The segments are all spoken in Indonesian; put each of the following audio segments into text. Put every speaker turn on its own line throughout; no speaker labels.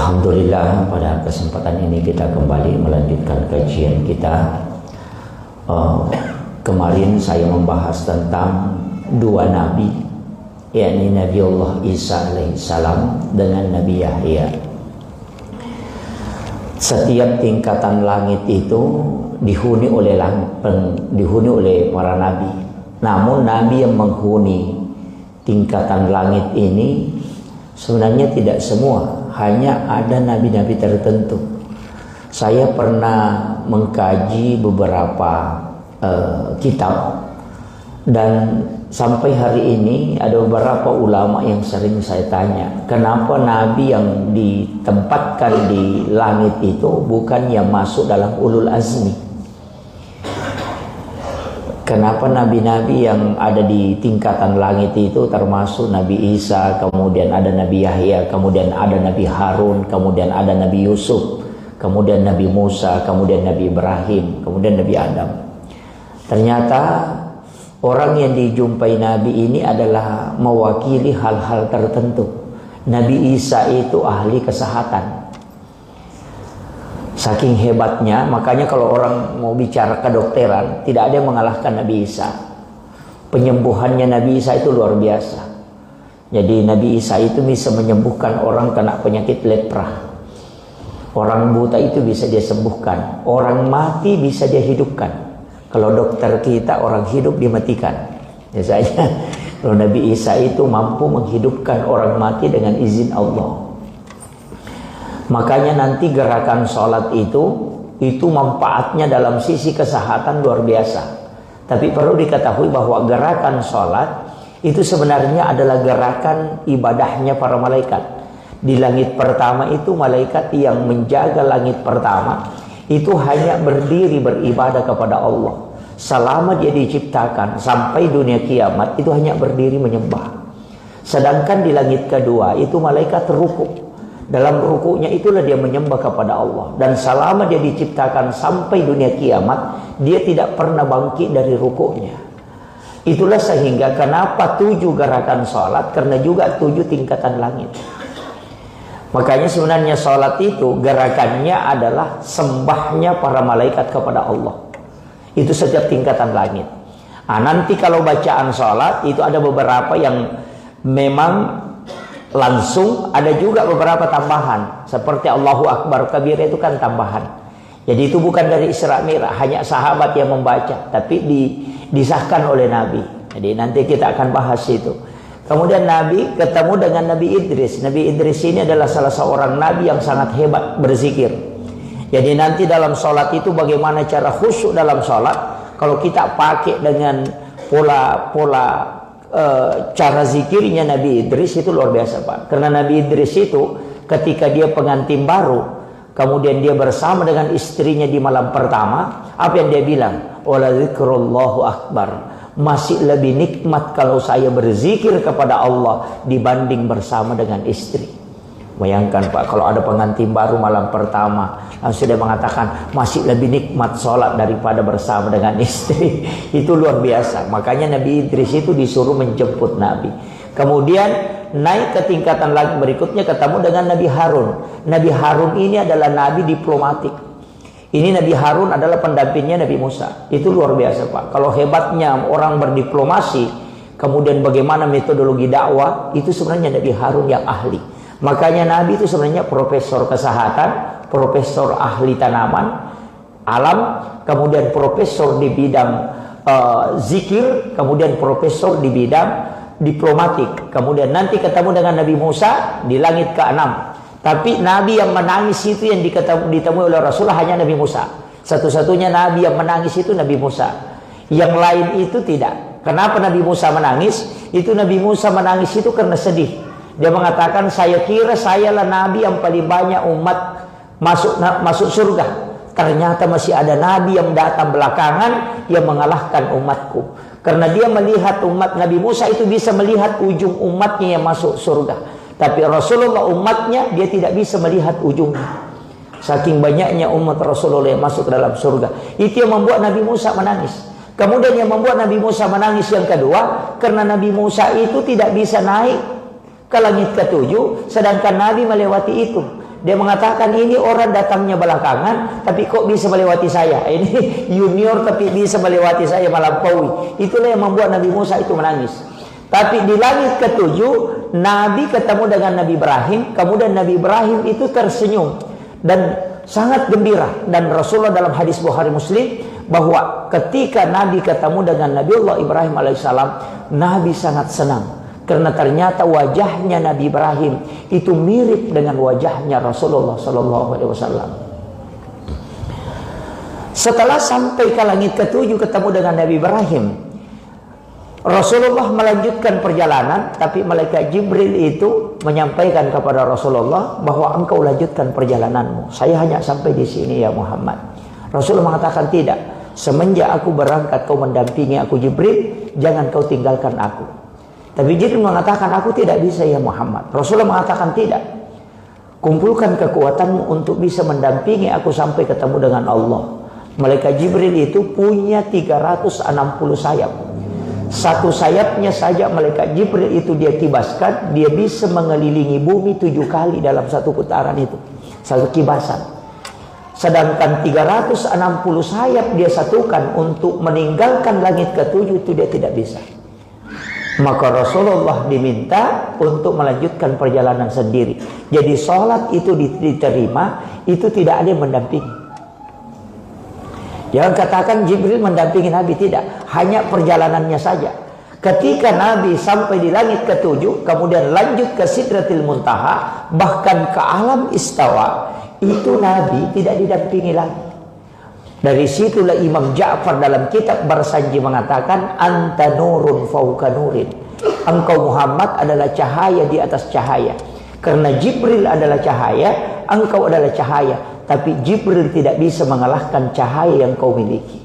Alhamdulillah, pada kesempatan ini kita kembali melanjutkan kajian kita. Kemarin saya membahas tentang dua nabi, yakni Nabi Allah Isa alaihissalam dengan Nabi Yahya. Setiap tingkatan langit itu dihuni oleh para nabi. Namun nabi yang menghuni tingkatan langit ini sebenarnya tidak semua, hanya ada nabi-nabi tertentu. Saya pernah mengkaji beberapa kitab, dan sampai hari ini ada beberapa ulama yang sering saya tanya, kenapa nabi yang ditempatkan di langit itu bukan yang masuk dalam ulul azmi? Kenapa nabi-nabi yang ada di tingkatan langit itu termasuk Nabi Isa, kemudian ada Nabi Yahya, kemudian ada Nabi Harun, kemudian ada Nabi Yusuf, kemudian Nabi Musa, kemudian Nabi Ibrahim, kemudian Nabi Adam? Ternyata orang yang dijumpai Nabi ini adalah mewakili hal-hal tertentu. Nabi Isa itu ahli kesehatan. Saking hebatnya, makanya kalau orang mau bicara kedokteran, tidak ada yang mengalahkan Nabi Isa. Penyembuhannya Nabi Isa itu luar biasa. Jadi Nabi Isa itu bisa menyembuhkan orang kena penyakit lepra. Orang buta itu bisa dia sembuhkan. Orang mati bisa dia hidupkan. Kalau dokter kita orang hidup dimatikan. Biasanya kalau Nabi Isa itu mampu menghidupkan orang mati dengan izin Allah. Makanya nanti gerakan sholat itu manfaatnya dalam sisi kesehatan luar biasa. Tapi perlu diketahui bahwa gerakan sholat itu sebenarnya adalah gerakan ibadahnya para malaikat. Di langit pertama itu malaikat yang menjaga langit pertama itu hanya berdiri beribadah kepada Allah. Selama dia diciptakan sampai dunia kiamat itu hanya berdiri menyembah. Sedangkan di langit kedua itu malaikat rukuk. Dalam rukuknya itulah dia menyembah kepada Allah. Dan selama dia diciptakan sampai dunia kiamat, dia tidak pernah bangkit dari rukuknya. Itulah sehingga kenapa 7 gerakan sholat, karena juga 7 tingkatan langit. Makanya sebenarnya sholat itu gerakannya adalah sembahnya para malaikat kepada Allah. Itu setiap tingkatan langit. Nanti kalau bacaan sholat itu ada beberapa yang memang langsung, ada juga beberapa tambahan seperti Allahu Akbar Kabir, itu kan tambahan. Jadi itu bukan dari Isra Mi'raj, hanya sahabat yang membaca, tapi disahkan oleh Nabi. Jadi nanti kita akan bahas itu. Kemudian Nabi ketemu dengan Nabi Idris. Nabi Idris ini adalah salah seorang Nabi yang sangat hebat berzikir. Jadi nanti dalam sholat itu bagaimana cara khusyuk dalam sholat. Kalau kita pakai dengan pola cara zikirnya Nabi Idris itu luar biasa, Pak. Karena Nabi Idris itu ketika dia pengantin baru, kemudian dia bersama dengan istrinya di malam pertama, apa yang dia bilang? Wala zikrullahu akbar. Masih lebih nikmat kalau saya berzikir kepada Allah dibanding bersama dengan istri. Bayangkan, Pak, kalau ada pengantin baru malam pertama, langsung dia mengatakan masih lebih nikmat sholat daripada bersama dengan istri. Itu luar biasa. Makanya Nabi Idris itu disuruh menjemput Nabi. Kemudian naik ke tingkatan lagi berikutnya, ketemu dengan Nabi Harun. Nabi Harun ini adalah Nabi diplomatik. Ini Nabi Harun adalah pendampingnya Nabi Musa. Itu luar biasa, Pak. Kalau hebatnya orang berdiplomasi, kemudian bagaimana metodologi dakwah, itu sebenarnya Nabi Harun yang ahli. Makanya Nabi itu sebenarnya profesor kesehatan, profesor ahli tanaman, alam, kemudian profesor di bidang zikir, kemudian profesor di bidang diplomatik. Kemudian nanti ketemu dengan Nabi Musa di langit ke-6. Tapi Nabi yang menangis itu yang ditemui oleh Rasulullah hanya Nabi Musa. Satu-satunya Nabi yang menangis itu Nabi Musa. Yang lain itu tidak. Kenapa Nabi Musa menangis? Itu Nabi Musa menangis itu karena sedih. Dia mengatakan, saya kira sayalah Nabi yang paling banyak umat masuk surga. Ternyata masih ada Nabi yang datang belakangan yang mengalahkan umatku. Karena dia melihat umat Nabi Musa itu bisa melihat ujung umatnya yang masuk surga. Tapi Rasulullah umatnya dia tidak bisa melihat ujungnya. Saking banyaknya umat Rasulullah yang masuk ke dalam surga. Itu yang membuat Nabi Musa menangis. Kemudian yang membuat Nabi Musa menangis yang kedua, karena Nabi Musa itu tidak bisa naik ke langit ke-7, sedangkan Nabi melewati itu. Dia mengatakan ini orang datangnya belakangan, tapi kok bisa melewati saya? Ini junior tapi bisa melewati saya, melampaui. Itulah yang membuat Nabi Musa itu menangis. Tapi di langit ketujuh, Nabi ketemu dengan Nabi Ibrahim. Kemudian Nabi Ibrahim itu tersenyum dan sangat gembira. Dan Rasulullah dalam hadis Bukhari Muslim, bahwa ketika Nabi ketemu dengan Nabiullah Ibrahim alaihissalam, Nabi sangat senang. Karena ternyata wajahnya Nabi Ibrahim itu mirip dengan wajahnya Rasulullah SAW. Setelah sampai ke langit ketujuh ketemu dengan Nabi Ibrahim, Rasulullah melanjutkan perjalanan, tapi malaikat Jibril itu menyampaikan kepada Rasulullah bahwa engkau lanjutkan perjalananmu. Saya hanya sampai di sini ya Muhammad. Rasulullah mengatakan tidak. Semenjak aku berangkat kau mendampingi aku Jibril, jangan kau tinggalkan aku. Tapi Jibril mengatakan aku tidak bisa ya Muhammad. Rasulullah mengatakan tidak. Kumpulkan kekuatanmu untuk bisa mendampingi aku sampai ketemu dengan Allah. Malaikat Jibril itu punya 360 sayap. Satu sayapnya saja malaikat Jibril itu dia kibaskan, dia bisa mengelilingi bumi 7 kali dalam satu putaran itu. Satu kibasan. Sedangkan 360 sayap dia satukan untuk meninggalkan langit ketujuh itu dia tidak bisa. Maka Rasulullah diminta untuk melanjutkan perjalanan sendiri. Jadi sholat itu diterima, itu tidak ada yang mendampingi. Jangan katakan Jibril mendampingi Nabi, tidak. Hanya perjalanannya saja. Ketika Nabi sampai di langit ketujuh, kemudian lanjut ke Sidratil Muntaha, bahkan ke alam istawa, itu Nabi tidak didampingi lagi. Dari situlah Imam Ja'far dalam kitab Barsanji mengatakan, anta nurun fauka nurin. Engkau Muhammad adalah cahaya di atas cahaya. Karena Jibril adalah cahaya, engkau adalah cahaya. Tapi Jibril tidak bisa mengalahkan cahaya yang kau miliki.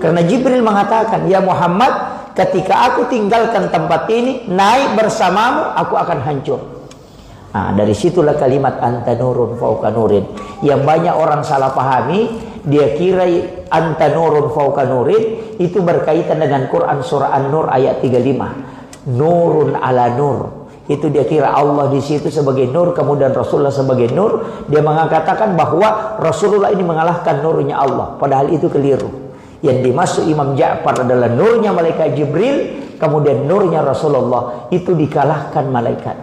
Karena Jibril mengatakan, ya Muhammad, ketika aku tinggalkan tempat ini, naik bersamamu, aku akan hancur. Nah, dari situlah kalimat anta nurun fauka nurin. Yang banyak orang salah pahami, dia kira anta nurun fauka nurin itu berkaitan dengan Quran surah An-Nur ayat 35. Nurun ala nur. Itu dia kira Allah di situ sebagai nur, kemudian Rasulullah sebagai nur. Dia mengatakan bahwa Rasulullah ini mengalahkan nurnya Allah. Padahal itu keliru. Yang dimaksud Imam Ja'far adalah nurnya malaikat Jibril, kemudian nurnya Rasulullah itu dikalahkan malaikat.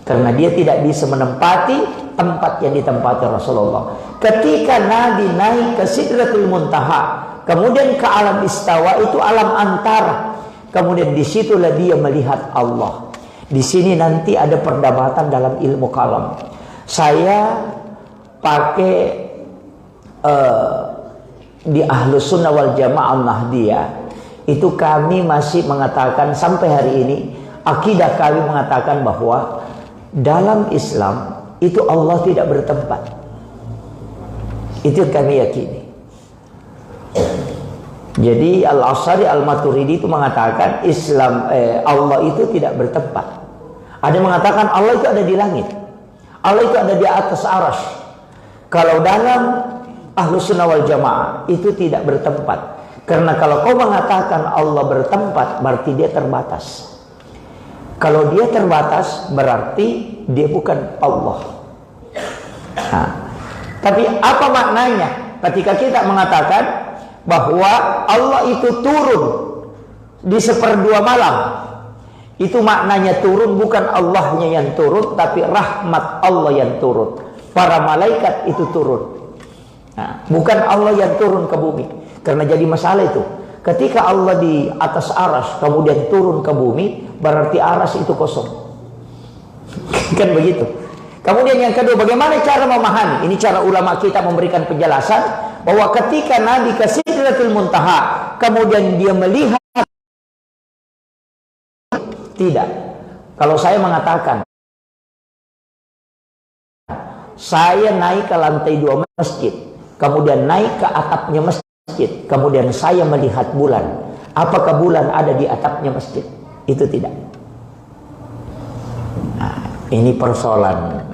Karena dia tidak bisa menempati tempat yang ditempati Rasulullah. Ketika Nabi naik ke Sidratul Muntaha, kemudian ke alam istawa, itu alam antara. Kemudian disitulah dia melihat Allah. Di sini nanti ada perdebatan dalam ilmu kalam. Saya pakai di Ahlus Sunnah wal Jamaah Nahdiyah, itu kami masih mengatakan sampai hari ini, akidah kami mengatakan bahwa dalam Islam itu Allah tidak bertempat. Itu yang kami yakini. Jadi Al-Asy'ari Al-Maturidi itu mengatakan Allah itu tidak bertempat. Ada yang mengatakan Allah itu ada di langit, Allah itu ada di atas arasy. Kalau dalam Ahlus Sunnah wal Jamaah itu tidak bertempat. Karena kalau kau mengatakan Allah bertempat, berarti dia terbatas. Kalau dia terbatas, berarti dia bukan Allah. Nah, tapi apa maknanya ketika kita mengatakan bahwa Allah itu turun di 1/2 malam? Itu maknanya turun bukan Allahnya yang turun, tapi rahmat Allah yang turun. Para malaikat itu turun. Nah, bukan Allah yang turun ke bumi. Karena jadi masalah itu. Ketika Allah di atas aras kemudian turun ke bumi, berarti aras itu kosong. Kan begitu. Kemudian yang kedua, bagaimana cara memahami? Ini cara ulama kita memberikan penjelasan bahwa ketika Nabi ke Sidratul Muntaha, kemudian dia melihat, tidak. Kalau saya mengatakan saya naik ke lantai 2 masjid, kemudian naik ke atapnya masjid, kemudian saya melihat bulan, apakah bulan ada di atapnya masjid? Itu tidak. Nah, ini persoalan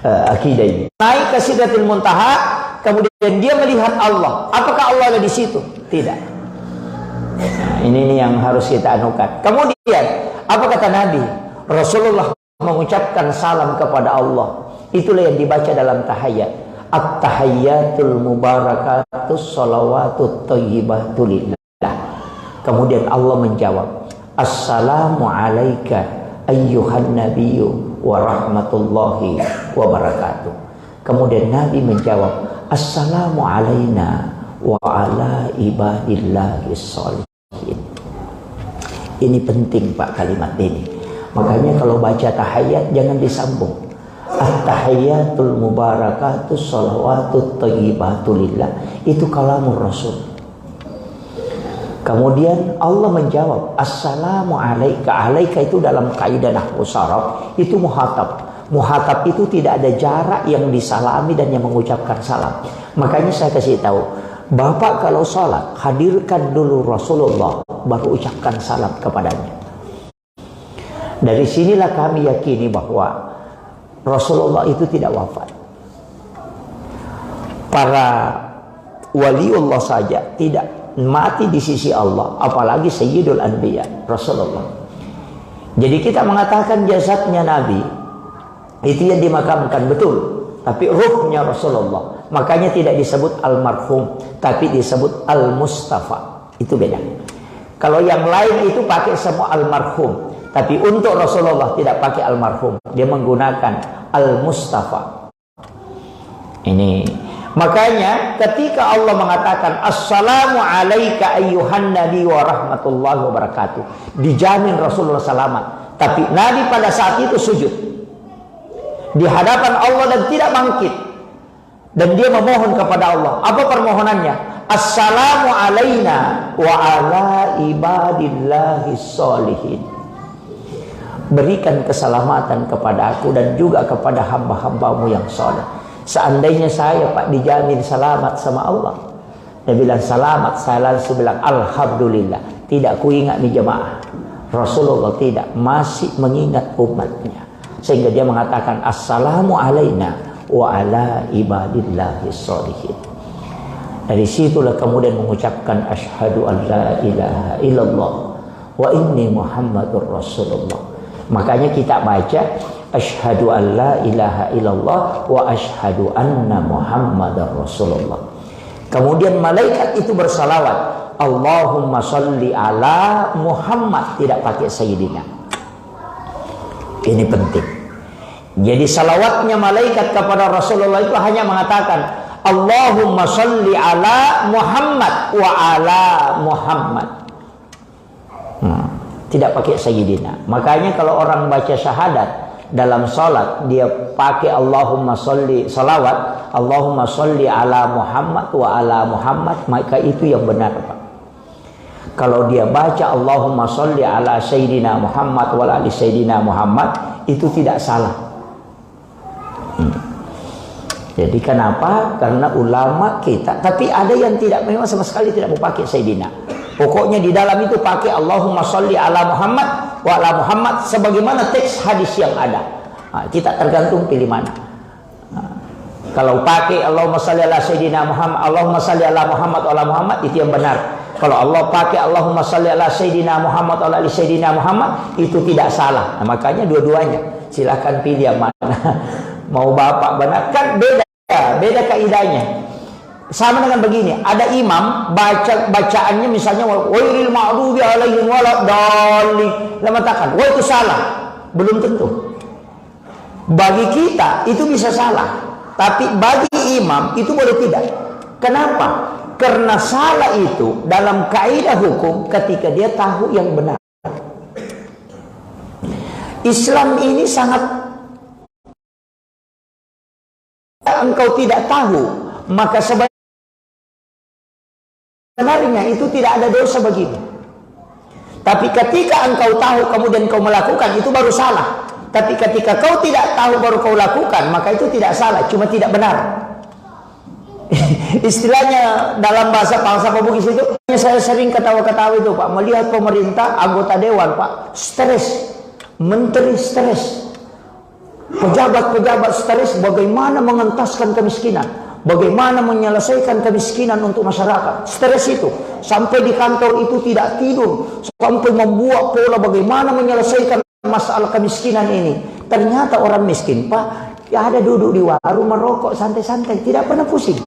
akidah ini. Naik ke Sidratul Muntaha, kemudian dia melihat Allah, apakah Allah ada di situ? Tidak. Nah, ini yang harus kita anukan. Kemudian apa kata Nabi? Rasulullah mengucapkan salam kepada Allah. Itulah yang dibaca dalam tahiyat. At-tahiyyatul mubarakatus sholawatut thayyibatu lillah. Kemudian Allah menjawab, Assalamu alayka ayyuhan nabiyyu wa rahmatullahi wa barakatuh. Kemudian Nabi menjawab, Assalamu alayna wa ala ibadillahis sholihin. Ini penting Pak kalimat ini. Makanya kalau baca tahiyat jangan disambung. At-tahiyyatul mubarakatus sholawatut thayyibatu lillah. Itu kalamur Rasul. Kemudian Allah menjawab, Assalamu alayka. Alayka itu dalam kaidah nahwu sharaf itu muhatab. Muhatab itu tidak ada jarak yang disalami dan yang mengucapkan salam. Makanya saya kasih tahu, Bapak kalau sholat hadirkan dulu Rasulullah, baru ucapkan salam kepadanya. Dari sinilah kami yakini bahwa Rasulullah itu tidak wafat. Para waliullah saja tidak mati di sisi Allah, apalagi Sayyidul Anbiya Rasulullah. Jadi kita mengatakan jasadnya Nabi itu yang dimakamkan, betul, tapi ruhnya Rasulullah. Makanya tidak disebut almarhum, tapi disebut al-mustafa. Itu beda. Kalau yang lain itu pakai semua almarhum, tapi untuk Rasulullah tidak pakai almarhum, dia menggunakan al-mustafa. Ini makanya ketika Allah mengatakan Assalamu alayka ayyuhan nabi wa rahmatullahi wa barakatuh, dijamin Rasulullah selamat. Tapi Nabi pada saat itu sujud di hadapan Allah dan tidak bangkit, dan dia memohon kepada Allah. Apa permohonannya? Assalamu alayna wa ala ibadillahis sholihin. Berikan keselamatan kepada aku dan juga kepada hamba-hambamu yang soleh. Seandainya saya Pak dijamin selamat sama Allah, dia bilang selamat, saya langsung bilang alhamdulillah. Tidak kuingat nih jemaah, Rasulullah tidak, masih mengingat umatnya, sehingga dia mengatakan assalamu alayna wa ala ibadillahis sholihin. Dari situlah kemudian mengucapkan asyhadu an la ilaha illallah wa inni muhammadur rasulullah. Makanya kita baca asyhadu an la ilaha illallah wa asyhadu anna muhammadar rasulullah. Kemudian malaikat itu bersalawat, Allahumma sholli ala Muhammad, tidak pakai sayyidina. Ini penting. Jadi salawatnya malaikat kepada Rasulullah itu hanya mengatakan Allahumma sholli ala Muhammad wa ala Muhammad. Tidak pakai sayyidina. Makanya kalau orang baca syahadat dalam salat, dia pakai Allahumma sholli, salawat Allahumma sholli ala Muhammad wa ala Muhammad, maka itu yang benar Pak. Kalau dia baca Allahumma sholli ala sayyidina Muhammad wa ala sayyidina Muhammad, itu tidak salah. Jadi kenapa? Karena ulama kita, tapi ada yang tidak, memang sama sekali tidak mau pakai sayyidina. Pokoknya di dalam itu pakai Allahumma sholli ala Muhammad wa ala Muhammad sebagaimana teks hadis yang ada. Kita tergantung pilih mana. Kalau pakai Allahumma sholli ala sayyidina Muhammad, Allahumma sholli ala Muhammad wa ala Muhammad, itu yang benar. Kalau Allah pakai Allahumma sholli ala sayyidina Muhammad wa ala sayyidina Muhammad, itu tidak salah. Nah, makanya dua-duanya silakan pilih yang mana. Mau Bapak benar kan beda kaidahnya. Sama dengan begini, ada imam bacaannya misalnya wairil ma'dubi alaihim waladdallin, dia mengatakan wah itu salah. Belum tentu. Bagi kita itu bisa salah, tapi bagi imam itu boleh tidak. Kenapa? Karena salah itu dalam kaidah hukum ketika dia tahu yang benar. Islam ini sangat, engkau tidak tahu, maka sebenarnya itu tidak ada dosa bagimu. Tapi ketika engkau tahu kemudian kau melakukan, itu baru salah. Tapi ketika kau tidak tahu baru kau lakukan, maka itu tidak salah, cuma tidak benar. Istilahnya dalam bahasa bangsa Bugis itu, saya sering ketawa-ketawa itu Pak, melihat pemerintah, anggota dewan Pak, stres, menteri stres, pejabat-pejabat stres, bagaimana mengentaskan kemiskinan, bagaimana menyelesaikan kemiskinan untuk masyarakat. Stres itu sampai di kantor itu tidak tidur, sampai membuat pola bagaimana menyelesaikan masalah kemiskinan ini. Ternyata orang miskin, Pak, ya ada duduk di warung merokok santai-santai, tidak pernah pusing.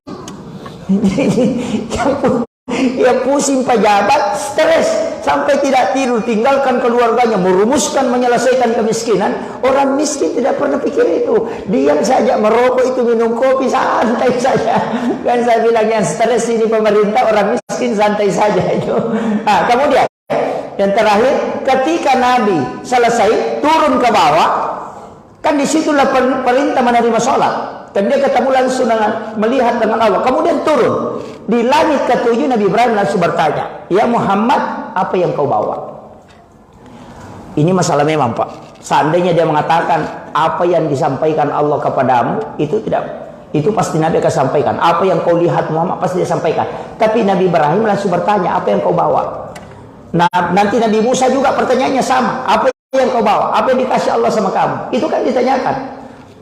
Ya pusing pejabat, stres sampai tidak tidur, tinggalkan keluarganya, merumuskan menyelesaikan kemiskinan. Orang miskin tidak pernah pikir itu, diam saja merokok itu, minum kopi santai saja. Kan saya bilang yang stres ini pemerintah, orang miskin santai saja itu. Nah, kemudian yang terakhir, ketika Nabi selesai turun ke bawah, kan disitulah perintah menerima sholat. Dan dia ketemu langsung dengan melihat dengan Allah. Kemudian turun di langit ketujuh, Nabi Ibrahim langsung bertanya, ya Muhammad, apa yang kau bawa? Ini masalah memang, Pak. Seandainya dia mengatakan apa yang disampaikan Allah kepadamu, itu tidak, itu pasti Nabi akan sampaikan. Apa yang kau lihat Muhammad pasti dia sampaikan. Tapi Nabi Ibrahim langsung bertanya, apa yang kau bawa? Nah, nanti Nabi Musa juga pertanyaannya sama, apa yang kau bawa? Apa yang dikasih Allah sama kamu? Itu kan ditanyakan.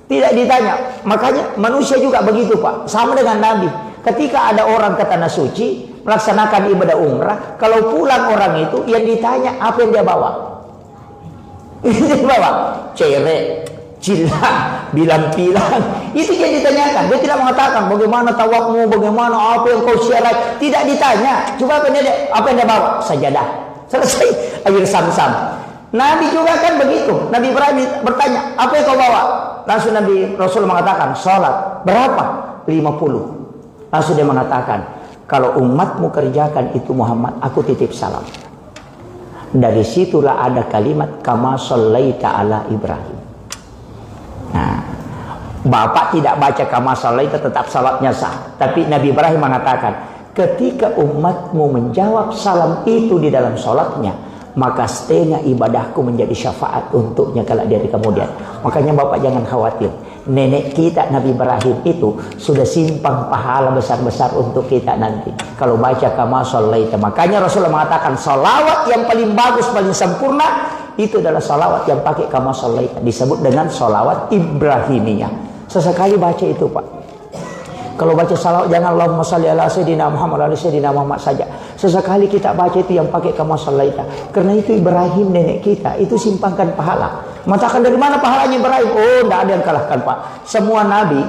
Tidak ditanya. Makanya manusia juga begitu, Pak. Sama dengan Nabi. Ketika ada orang ke tanah suci melaksanakan ibadah umrah, kalau pulang orang itu yang ditanya apa yang dia bawa. Dia bawa cerek, jilat, bilang-bilang. Itu yang ditanyakan. Dia tidak mengatakan bagaimana tawakmu, bagaimana apa yang kau syarat. Tidak ditanya. Coba apa yang dia bawa? Sajadah. Selesai. Air Sam-Sam. Nabi juga kan begitu. Nabi Ibrahim bertanya, apa yang kau bawa? Langsung Rasul mengatakan, sholat. Berapa? 50. Langsung dia mengatakan, kalau umatmu kerjakan itu Muhammad, aku titip salam. Dari situlah ada kalimat, kama shallaita ala Ibrahim. Nah, Bapak tidak baca kama shallaita, tetap salatnya sah. Tapi Nabi Ibrahim mengatakan, ketika umatmu menjawab salam itu di dalam sholatnya, maka setengah ibadahku menjadi syafaat untuknya kalau dia di kemudian. Makanya Bapak jangan khawatir. Nenek kita Nabi Ibrahim itu sudah simpang pahala besar-besar untuk kita nanti kalau baca kama shallaita. Makanya Rasulullah mengatakan salawat yang paling bagus, paling sempurna itu adalah salawat yang pakai kama shallaita, disebut dengan salawat Ibrahimiyah. Sesekali baca itu, Pak. Kalau baca salawat jangan Allahumma shalli ala sayyidina Muhammad ala sayyidina Muhammad saja. Sesekali kita baca itu yang pakai kama shallaita. Karena itu Ibrahim nenek kita, itu simpangkan pahala. Mengatakan dari mana pahalanya Ibrahim? Oh, tidak ada yang kalahkan, Pak. Semua nabi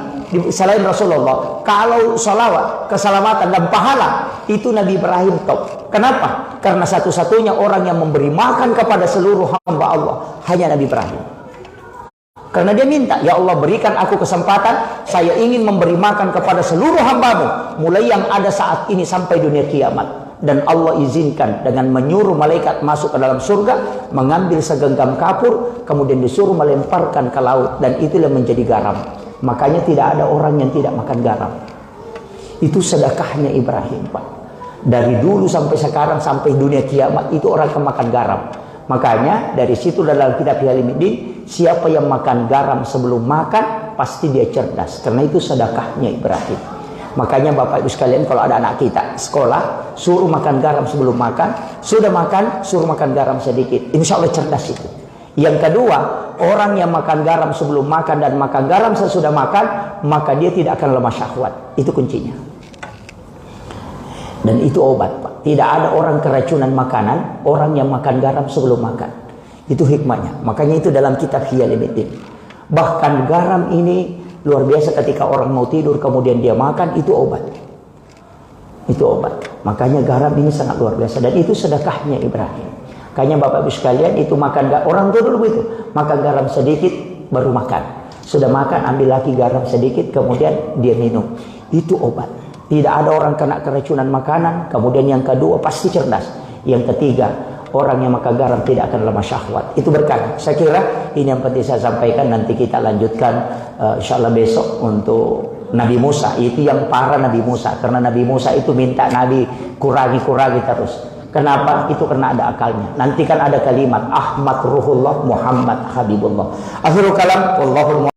selain Rasulullah, kalau salawat, keselamatan dan pahala, itu Nabi Ibrahim top. Kenapa? Karena satu-satunya orang yang memberi makan kepada seluruh hamba Allah hanya Nabi Ibrahim. Karena dia minta, ya Allah berikan aku kesempatan, saya ingin memberi makan kepada seluruh hambamu, mulai yang ada saat ini sampai dunia kiamat. Dan Allah izinkan dengan menyuruh malaikat masuk ke dalam surga, mengambil segenggam kapur, kemudian disuruh melemparkan ke laut, dan itulah menjadi garam. Makanya tidak ada orang yang tidak makan garam. Itu sedekahnya Ibrahim, Pak. Dari dulu sampai sekarang, sampai dunia kiamat, itu orang akan makan garam. Makanya dari situ dalam kitab Hilmiddin, siapa yang makan garam sebelum makan pasti dia cerdas, karena itu sedekahnya Ibrahim. Makanya Bapak Ibu sekalian, kalau ada anak kita sekolah, suruh makan garam sebelum makan, sudah makan suruh makan garam sedikit, insya Allah cerdas itu. Yang kedua, orang yang makan garam sebelum makan dan makan garam sesudah makan, maka dia tidak akan lemah syahwat. Itu kuncinya. Dan itu obat, Pak. Tidak ada orang keracunan makanan, orang yang makan garam sebelum makan. Itu hikmahnya. Makanya itu dalam kitab Hilmiddin. Bahkan garam ini luar biasa, ketika orang mau tidur kemudian dia makan, itu obat. Itu obat. Makanya garam ini sangat luar biasa. Dan itu sedekahnya Ibrahim. Makanya Bapak Ibu sekalian, itu makan garam. Orang dulu begitu. Makan garam sedikit baru makan. Sudah makan, ambil lagi garam sedikit, kemudian dia minum. Itu obat. Tidak ada orang kena keracunan makanan. Kemudian yang kedua pasti cerdas. Yang ketiga, orang yang makan garam tidak akan lemah syahwat. Itu berkah. Saya kira ini yang penting saya sampaikan. Nanti kita lanjutkan insyaAllah besok untuk Nabi Musa. Itu yang para Nabi Musa. Karena Nabi Musa itu minta Nabi kurangi terus. Kenapa? Itu karena ada akalnya. Nanti kan ada kalimat Ahmad Ruhullah Muhammad Habibullah. Akhirul kalam, wallahul